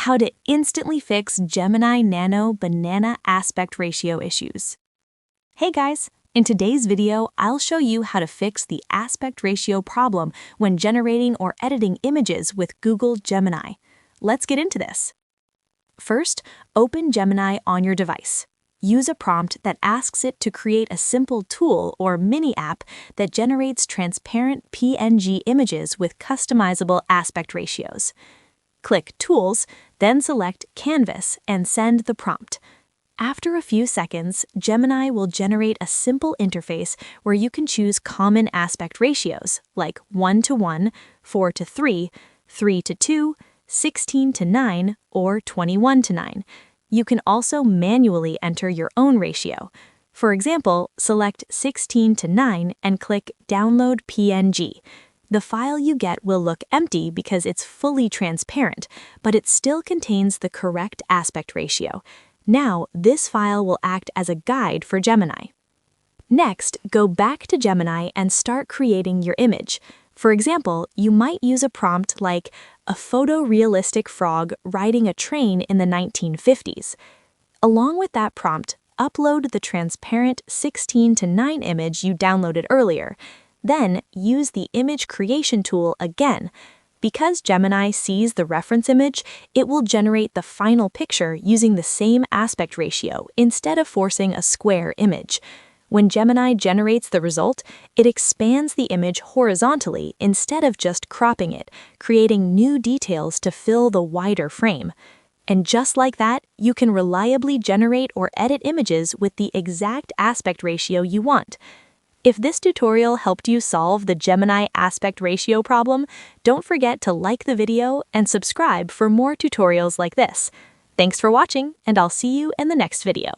how to instantly fix Gemini Nano Banana aspect ratio issues. Hey guys, in today's video, I'll show you how to fix the aspect ratio problem when generating or editing images with Google Gemini. Let's get into this. First, open Gemini on your device. Use a prompt that asks it to create a simple tool or mini app that generates transparent PNG images with customizable aspect ratios. Click Tools, then select Canvas and send the prompt. After a few seconds, Gemini will generate a simple interface where you can choose common aspect ratios like 1:1, 4:3, 3:2, 16:9, or 21:9. You can also manually enter your own ratio. For example, select 16:9 and click Download PNG. The file you get will look empty because it's fully transparent, but it still contains the correct aspect ratio. Now, this file will act as a guide for Gemini. Next, go back to Gemini and start creating your image. For example, you might use a prompt like a photorealistic frog riding a train in the 1950s. Along with that prompt, upload the transparent 16:9 image you downloaded earlier. Then, use the image creation tool again. Because Gemini sees the reference image, it will generate the final picture using the same aspect ratio instead of forcing a square image. When Gemini generates the result, it expands the image horizontally instead of just cropping it, creating new details to fill the wider frame. And just like that, you can reliably generate or edit images with the exact aspect ratio you want. If this tutorial helped you solve the Gemini aspect ratio problem, don't forget to like the video and subscribe for more tutorials like this. Thanks for watching, and I'll see you in the next video.